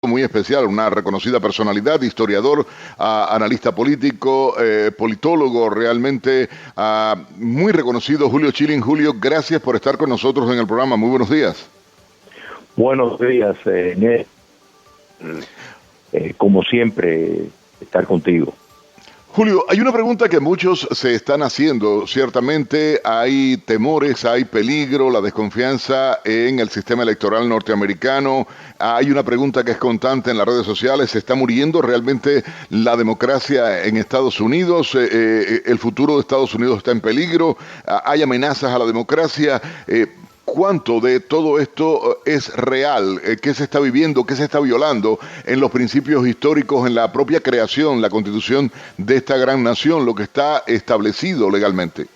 muy especial, una reconocida personalidad, historiador, analista político, politólogo, realmente muy reconocido, Julio Schilling. Julio, gracias por estar con nosotros en el programa. Muy buenos días. Buenos días, Ned. Como siempre, estar contigo. Julio, hay una pregunta que muchos se están haciendo. Ciertamente hay temores, hay peligro, la desconfianza en el sistema electoral norteamericano. Hay una pregunta que es constante en las redes sociales. ¿Se está muriendo realmente la democracia en Estados Unidos? ¿El futuro de Estados Unidos está en peligro? ¿Hay amenazas a la democracia? ¿Cuánto de todo esto es real? ¿Qué se está viviendo? ¿Qué se está violando en los principios históricos, en la propia creación, la constitución de esta gran nación, lo que está establecido legalmente?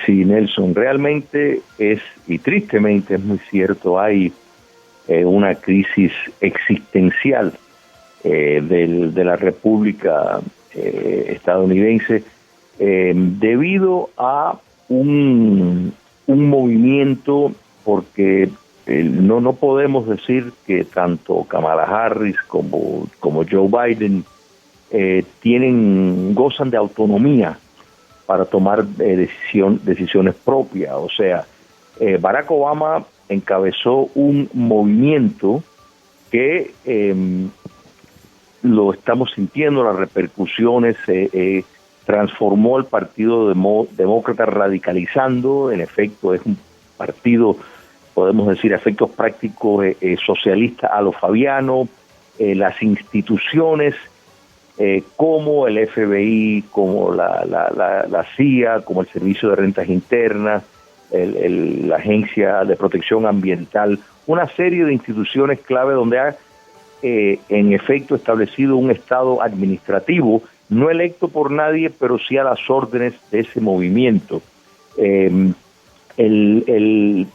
Sí, Nelson, realmente es, y tristemente es muy cierto, hay una crisis existencial de la República estadounidense debido a un movimiento, porque no podemos decir que tanto Kamala Harris como Joe Biden gozan de autonomía para tomar decisiones propias. O sea, Barack Obama encabezó un movimiento que lo estamos sintiendo, las repercusiones. Transformó el Partido Demócrata radicalizando. En efecto, es un partido, podemos decir, a efectos prácticos socialista a lo fabiano. Las instituciones como el FBI, como la CIA, como el Servicio de Rentas Internas, la Agencia de Protección Ambiental, una serie de instituciones clave donde ha en efecto establecido un estado administrativo no electo por nadie, pero sí a las órdenes de ese movimiento. El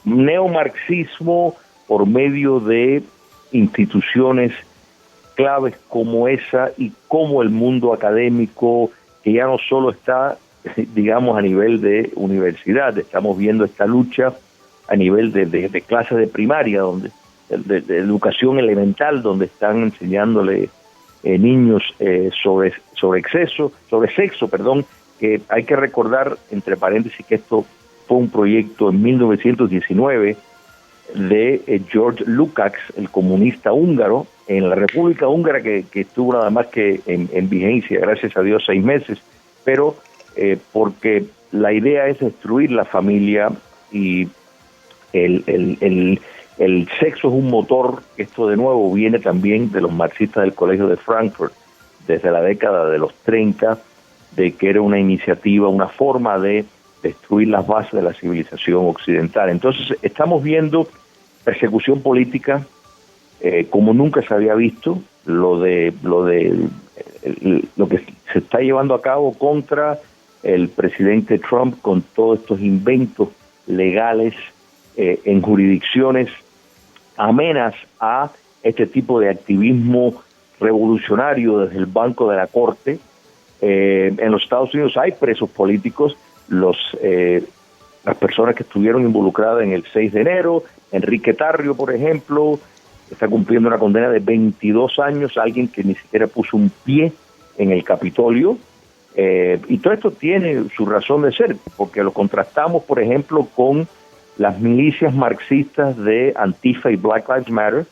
neomarxismo, por medio de instituciones claves como esa y como el mundo académico, que ya no solo está, digamos, a nivel de universidad, estamos viendo esta lucha a nivel de clases de primaria, de educación elemental, donde están enseñándole niños sobre sexo, que hay que recordar, entre paréntesis, que esto fue un proyecto en 1919 de George Lukács, el comunista húngaro, en la República Húngara, que estuvo nada más que en vigencia, gracias a Dios, 6 meses, pero porque la idea es destruir la familia, y el sexo es un motor. Esto de nuevo viene también de los marxistas del Colegio de Frankfurt, desde la década de los 30, de que era una iniciativa, una forma de destruir las bases de la civilización occidental. Entonces estamos viendo persecución política como nunca se había visto, lo que se está llevando a cabo contra el presidente Trump, con todos estos inventos legales en jurisdicciones amenas a este tipo de activismo revolucionario desde el banco de la corte. En los Estados Unidos hay presos políticos, las personas que estuvieron involucradas en el 6 de enero, Enrique Tarrio, por ejemplo, está cumpliendo una condena de 22 años, alguien que ni siquiera puso un pie en el Capitolio, y todo esto tiene su razón de ser, porque lo contrastamos, por ejemplo, con las milicias marxistas de Antifa y Black Lives Matter.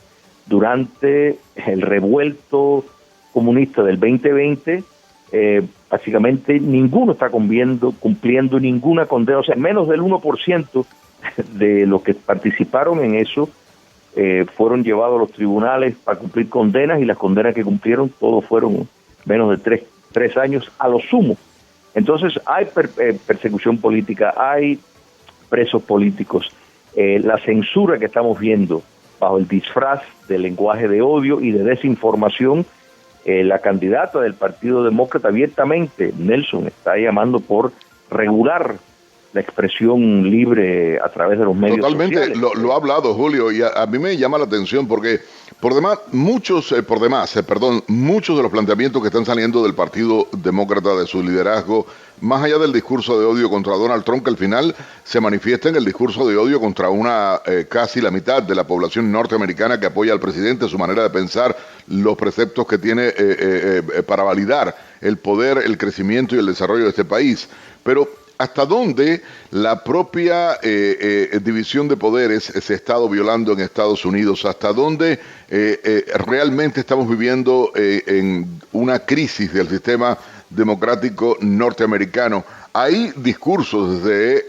Durante el revuelto comunista del 2020, básicamente ninguno está cumpliendo ninguna condena, o sea, menos del 1% de los que participaron en eso fueron llevados a los tribunales para cumplir condenas, y las condenas que cumplieron todos fueron menos de 3 años a lo sumo. Entonces hay persecución política, hay presos políticos. La censura que estamos viendo bajo el disfraz del lenguaje de odio y de desinformación, la candidata del Partido Demócrata abiertamente, Nelson, está llamando por regular la expresión libre a través de los medios Totalmente, sociales. lo ha hablado Julio, y a mí me llama la atención porque muchos de los planteamientos que están saliendo del Partido Demócrata, de su liderazgo, más allá del discurso de odio contra Donald Trump, que al final se manifiesta en el discurso de odio contra casi la mitad de la población norteamericana que apoya al presidente, su manera de pensar, los preceptos que tiene para validar el poder, el crecimiento y el desarrollo de este país. Pero ¿hasta dónde la propia división de poderes se ha estado violando en Estados Unidos? ¿Hasta dónde realmente estamos viviendo en una crisis del sistema democrático norteamericano? Hay discursos de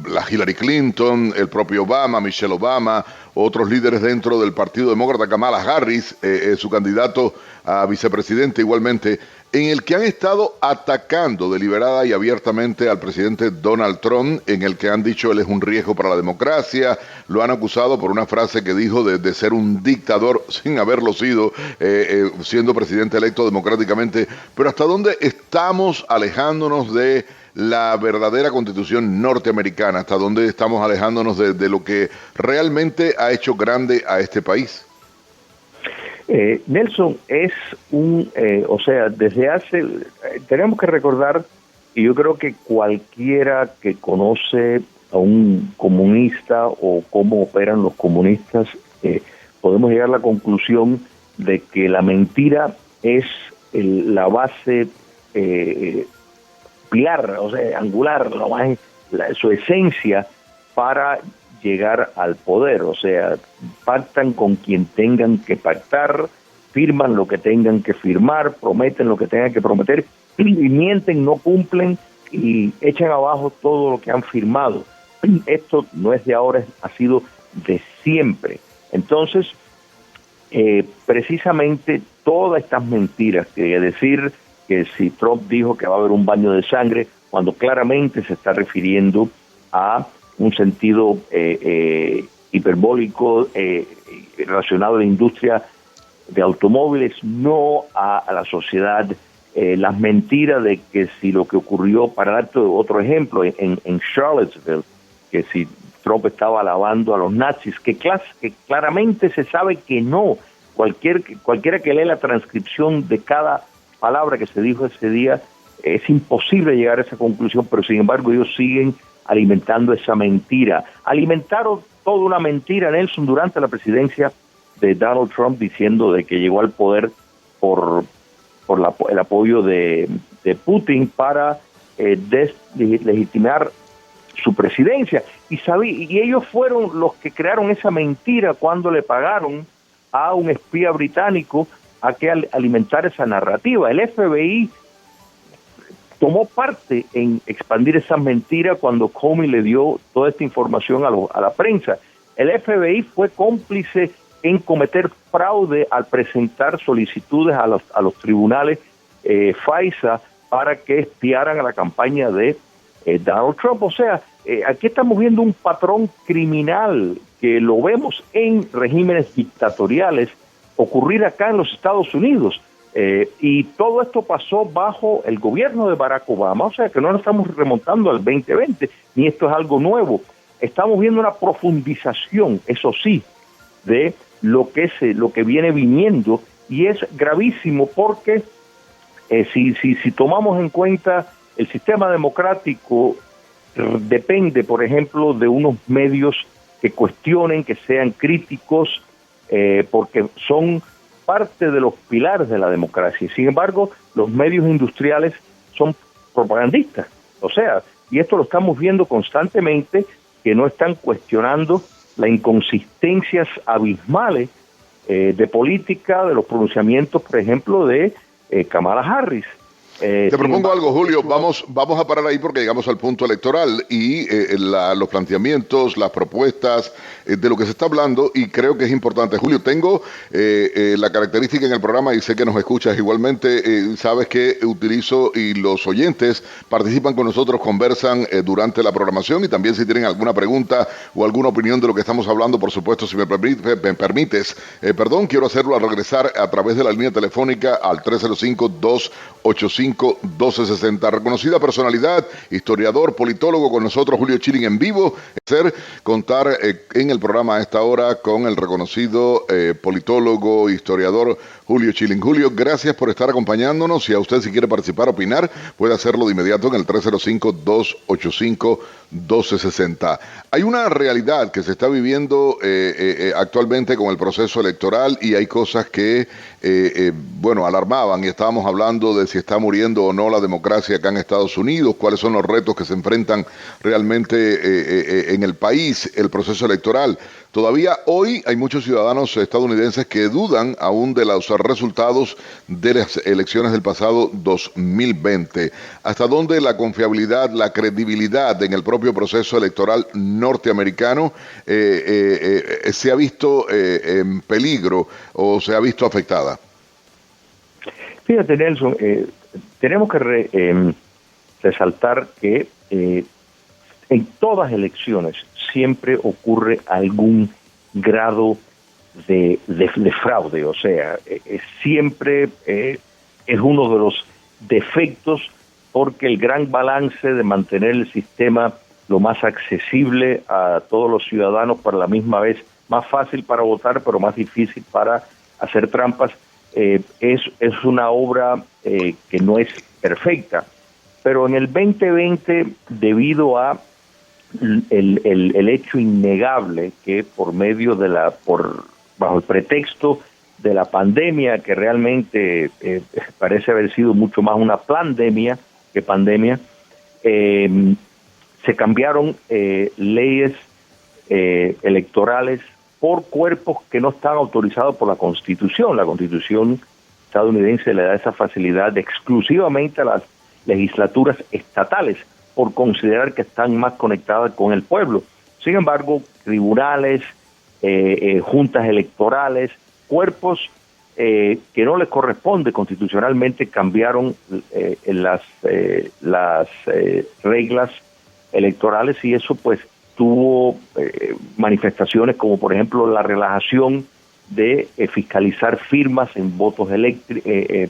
la Hillary Clinton, el propio Obama, Michelle Obama, otros líderes dentro del Partido Demócrata, Kamala Harris, su candidato a vicepresidente igualmente, en el que han estado atacando deliberada y abiertamente al presidente Donald Trump, en el que han dicho él es un riesgo para la democracia, lo han acusado por una frase que dijo de ser un dictador sin haberlo sido, siendo presidente electo democráticamente. Pero ¿hasta dónde estamos alejándonos de la verdadera constitución norteamericana? ¿Hasta dónde estamos alejándonos de lo que realmente ha hecho grande a este país? Nelson, es tenemos que recordar, y yo creo que cualquiera que conoce a un comunista o cómo operan los comunistas, podemos llegar a la conclusión de que la mentira es la base pilar, o sea, angular, su esencia para llegar al poder. O sea, pactan con quien tengan que pactar, firman lo que tengan que firmar, prometen lo que tengan que prometer, y mienten, no cumplen y echan abajo todo lo que han firmado. Esto no es de ahora, ha sido de siempre. Entonces, precisamente todas estas mentiras, que decir que si Trump dijo que va a haber un baño de sangre, cuando claramente se está refiriendo a un sentido hiperbólico relacionado a la industria de automóviles, no a la sociedad. Las mentiras de que si lo que ocurrió, para darte otro ejemplo, en Charlottesville, que si Trump estaba alabando a los nazis, que claramente se sabe que no. Cualquiera que lee la transcripción de cada palabra que se dijo ese día, es imposible llegar a esa conclusión, pero sin embargo ellos siguen alimentando esa mentira. Alimentaron toda una mentira, Nelson, durante la presidencia de Donald Trump, diciendo de que llegó al poder por el apoyo de Putin para deslegitimar su presidencia. Y ellos fueron los que crearon esa mentira cuando le pagaron a un espía británico a que alimentar esa narrativa. El FBI tomó parte en expandir esa mentira cuando Comey le dio toda esta información a la prensa. El FBI fue cómplice en cometer fraude al presentar solicitudes a los tribunales FISA para que espiaran a la campaña de Donald Trump. O sea, aquí estamos viendo un patrón criminal que lo vemos en regímenes dictatoriales ocurrir acá en los Estados Unidos. Y todo esto pasó bajo el gobierno de Barack Obama, o sea que no nos estamos remontando al 2020, ni esto es algo nuevo. Estamos viendo una profundización, eso sí, de lo que viene viniendo, y es gravísimo porque si tomamos en cuenta el sistema democrático, depende, por ejemplo, de unos medios que cuestionen, que sean críticos, porque son parte de los pilares de la democracia. Sin embargo, los medios industriales son propagandistas. O sea, y esto lo estamos viendo constantemente, que no están cuestionando las inconsistencias abismales de política, de los pronunciamientos, por ejemplo, de Kamala Harris. Te propongo algo, Julio, vamos a parar ahí porque llegamos al punto electoral y los planteamientos, las propuestas de lo que se está hablando, y creo que es importante. Julio, tengo la característica en el programa, y sé que nos escuchas igualmente, sabes que utilizo y los oyentes participan con nosotros, conversan durante la programación, y también si tienen alguna pregunta o alguna opinión de lo que estamos hablando, por supuesto, si me permites, quiero hacerlo al regresar a través de la línea telefónica al 305-285-1065 305-1260. Reconocida personalidad, historiador, politólogo, con nosotros Julio Schilling en vivo. Contar en el programa a esta hora con el reconocido politólogo, historiador Julio Schilling. Julio, gracias por estar acompañándonos. Y a usted, si quiere participar, opinar, puede hacerlo de inmediato en el 305-285-1260. Hay una realidad que se está viviendo actualmente con el proceso electoral, y hay cosas que, bueno, alarmaban, y estábamos hablando de si está muriendo o no la democracia acá en Estados Unidos, cuáles son los retos que se enfrentan realmente en el país, el proceso electoral. Todavía hoy hay muchos ciudadanos estadounidenses que dudan aún de los resultados de las elecciones del pasado 2020. ¿Hasta dónde la confiabilidad, la credibilidad en el propio proceso electoral norteamericano se ha visto en peligro o se ha visto afectada? Fíjate, Nelson, tenemos que resaltar que en todas elecciones siempre ocurre algún grado de fraude, o sea, siempre es uno de los defectos, porque el gran balance de mantener el sistema lo más accesible a todos los ciudadanos, para la misma vez más fácil para votar, pero más difícil para hacer trampas, es una obra que no es perfecta. Pero en el 2020, debido a el hecho innegable que bajo el pretexto de la pandemia, que realmente parece haber sido mucho más una plandemia que pandemia, se cambiaron leyes electorales por cuerpos que no están autorizados por la Constitución. La Constitución estadounidense le da esa facilidad exclusivamente a las legislaturas estatales, por considerar que están más conectadas con el pueblo. Sin embargo, tribunales, juntas electorales, cuerpos que no les corresponde constitucionalmente, cambiaron las reglas electorales, y eso pues tuvo manifestaciones como, por ejemplo, la relajación de fiscalizar firmas en votos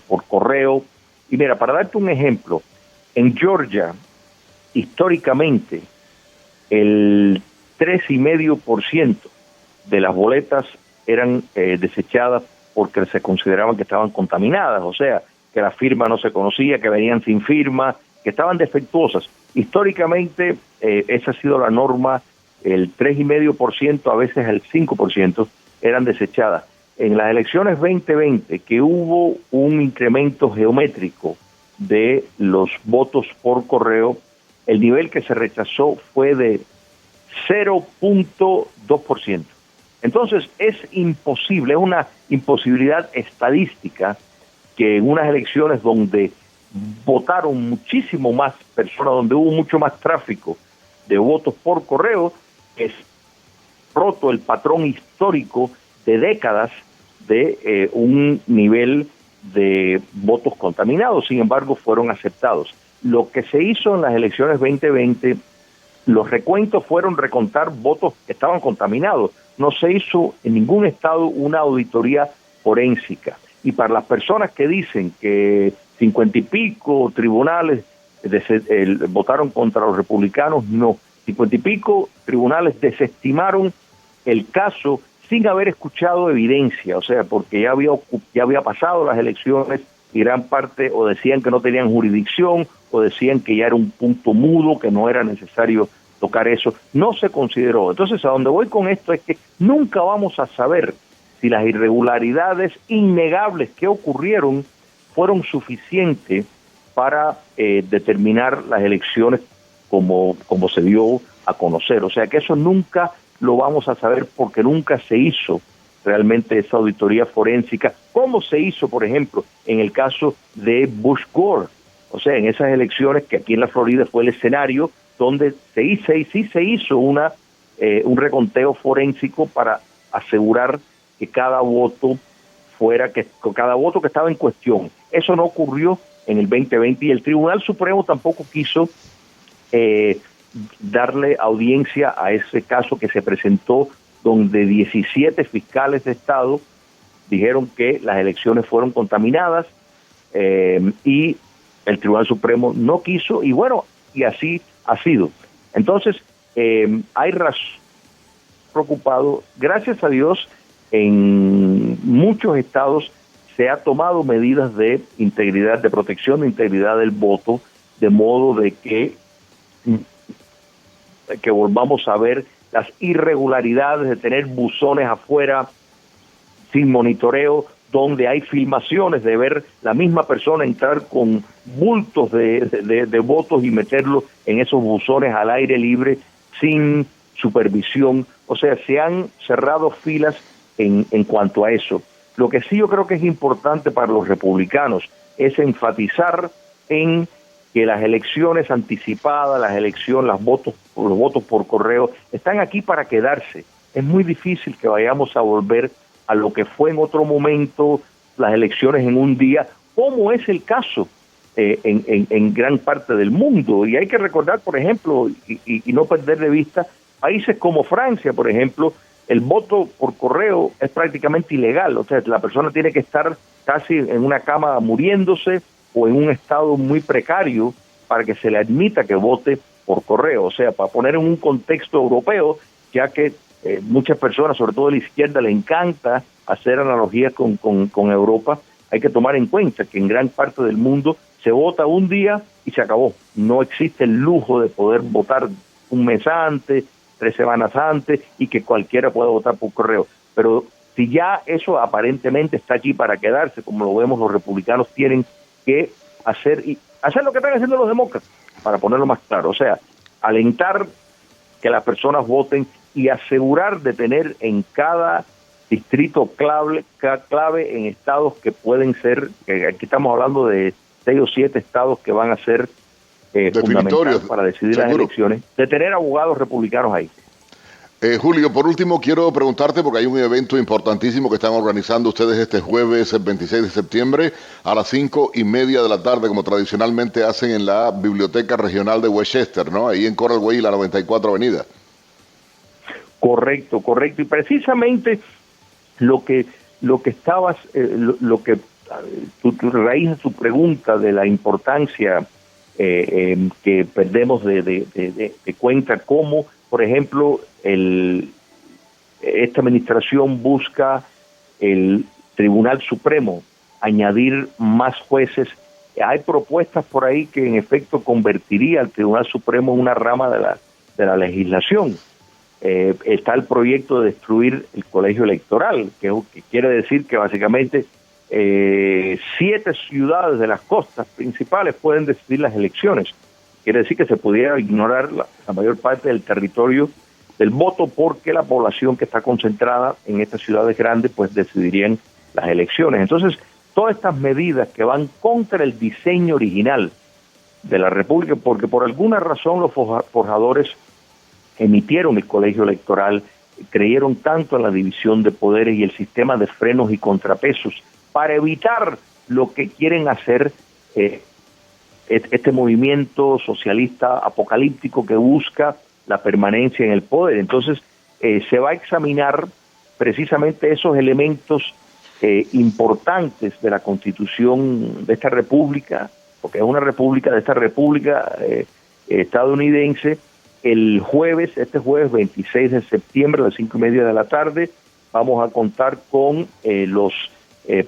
por correo. Y mira, para darte un ejemplo, en Georgia, históricamente, el 3,5% de las boletas eran desechadas porque se consideraban que estaban contaminadas, o sea, que la firma no se conocía, que venían sin firma, que estaban defectuosas. Históricamente, esa ha sido la norma, el 3,5%, a veces el 5%, eran desechadas. En las elecciones 2020, que hubo un incremento geométrico de los votos por correo, el nivel que se rechazó fue de 0,2%. Entonces es imposible, es una imposibilidad estadística que en unas elecciones donde votaron muchísimo más personas, donde hubo mucho más tráfico de votos por correo, es roto el patrón histórico de décadas de un nivel de votos contaminados. Sin embargo, fueron aceptados. Lo que se hizo en las elecciones 2020, los recuentos fueron recontar votos que estaban contaminados. No se hizo en ningún estado una auditoría forénsica. Y para las personas que dicen que 50 y pico tribunales votaron contra los republicanos, no. 50 y pico tribunales desestimaron el caso sin haber escuchado evidencia, o sea, porque ya había pasado las elecciones y gran parte o decían que no tenían jurisdicción o decían que ya era un punto mudo, que no era necesario tocar eso. No se consideró. Entonces, a donde voy con esto es que nunca vamos a saber si las irregularidades innegables que ocurrieron fueron suficientes para determinar las elecciones como se dio a conocer. O sea que eso nunca lo vamos a saber, porque nunca se hizo realmente esa auditoría forénsica, como se hizo, por ejemplo, en el caso de Bush Gore. O sea, en esas elecciones que aquí en la Florida fue el escenario donde sí se hizo un reconteo forénsico para asegurar que cada voto que estaba en cuestión. Eso no ocurrió en el 2020 y el Tribunal Supremo tampoco quiso darle audiencia a ese caso que se presentó, donde 17 fiscales de Estado dijeron que las elecciones fueron contaminadas y el Tribunal Supremo no quiso, y bueno, y así ha sido. Entonces, hay razón preocupado. Gracias a Dios, en muchos estados se ha tomado medidas de integridad, de protección de integridad del voto, de modo de que volvamos a ver las irregularidades de tener buzones afuera sin monitoreo, donde hay filmaciones de ver la misma persona entrar con bultos de votos y meterlos en esos buzones al aire libre sin supervisión. O sea, se han cerrado filas en cuanto a eso. Lo que sí yo creo que es importante para los republicanos es enfatizar en que las elecciones anticipadas, los votos por correo, están aquí para quedarse. Es muy difícil que vayamos a volver a lo que fue en otro momento, las elecciones en un día, como es el caso en gran parte del mundo. Y hay que recordar, por ejemplo, y no perder de vista, países como Francia, por ejemplo, el voto por correo es prácticamente ilegal. O sea, la persona tiene que estar casi en una cama muriéndose o en un estado muy precario para que se le admita que vote por correo. O sea, para poner en un contexto europeo, ya que muchas personas, sobre todo de la izquierda, le encanta hacer analogías con Europa, hay que tomar en cuenta que en gran parte del mundo se vota un día y se acabó. No existe el lujo de poder votar un mes antes, 3 semanas antes, y que cualquiera pueda votar por correo. Pero si ya eso aparentemente está allí para quedarse, como lo vemos, los republicanos tienen que hacer lo que están haciendo los demócratas, para ponerlo más claro. O sea, alentar que las personas voten y asegurar de tener en cada distrito clave en estados que pueden ser, que aquí estamos hablando de 6 o 7 estados que van a ser fundamentales para decidir las elecciones, de tener abogados republicanos ahí. Julio, por último quiero preguntarte, porque hay un evento importantísimo que están organizando ustedes este jueves, el 26 de septiembre, a las 5:30 de la tarde, como tradicionalmente hacen en la Biblioteca Regional de Westchester, ¿no? Ahí en Coral Way y la 94 Avenida. Correcto. Y precisamente lo que estabas, tu raíz de tu pregunta de la importancia que perdemos de cuenta, cómo, por ejemplo, esta administración busca el Tribunal Supremo añadir más jueces. Hay propuestas por ahí que en efecto convertiría al Tribunal Supremo en una rama de la legislación. Está el proyecto de destruir el colegio electoral, que quiere decir que básicamente 7 ciudades de las costas principales pueden decidir las elecciones. Quiere decir que se pudiera ignorar la mayor parte del territorio del voto, porque la población que está concentrada en estas ciudades grandes pues decidirían las elecciones. Entonces, todas estas medidas que van contra el diseño original de la República, porque por alguna razón los forjadores emitieron el colegio electoral, creyeron tanto en la división de poderes y el sistema de frenos y contrapesos para evitar lo que quieren hacer este movimiento socialista apocalíptico que busca la permanencia en el poder. Entonces, se va a examinar precisamente esos elementos importantes de la Constitución de esta República, porque es una república, de esta República estadounidense. Este jueves 26 de septiembre a las 5:30 de la tarde, vamos a contar con los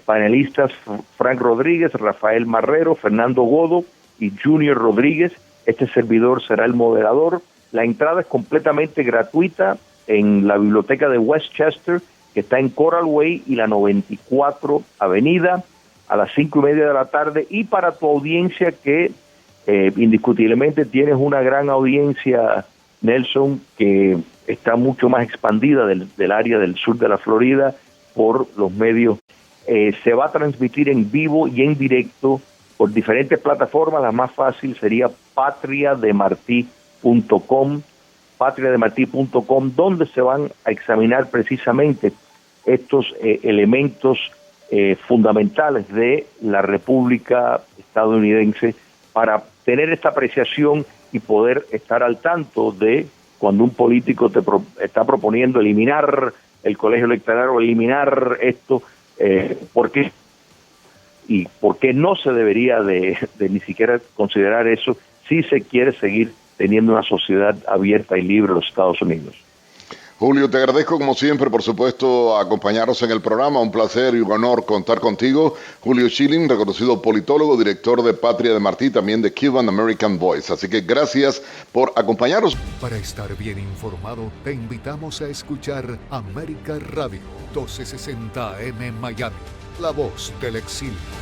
panelistas Frank Rodríguez, Rafael Marrero, Fernando Godo y Junior Rodríguez. Este servidor será el moderador. La entrada es completamente gratuita en la biblioteca de Westchester, que está en Coral Way y la 94 Avenida, a las 5:30 de la tarde. Y para tu audiencia, que indiscutiblemente tienes una gran audiencia, Nelson, que está mucho más expandida del área del sur de la Florida por los medios, se va a transmitir en vivo y en directo por diferentes plataformas. La más fácil sería patriademarti.com, donde se van a examinar precisamente estos elementos fundamentales de la República estadounidense, para tener esta apreciación y poder estar al tanto de cuando un político está proponiendo eliminar el colegio electoral o eliminar esto, porque y por qué no se debería de ni siquiera considerar eso si se quiere seguir teniendo una sociedad abierta y libre en los Estados Unidos. Julio, te agradezco como siempre, por supuesto, acompañarnos en el programa. Un placer y un honor contar contigo. Julio Schilling, reconocido politólogo, director de Patria de Martí, también de Cuban American Voice. Así que gracias por acompañarnos. Para estar bien informado, te invitamos a escuchar América Radio 1260 AM Miami, la voz del exilio.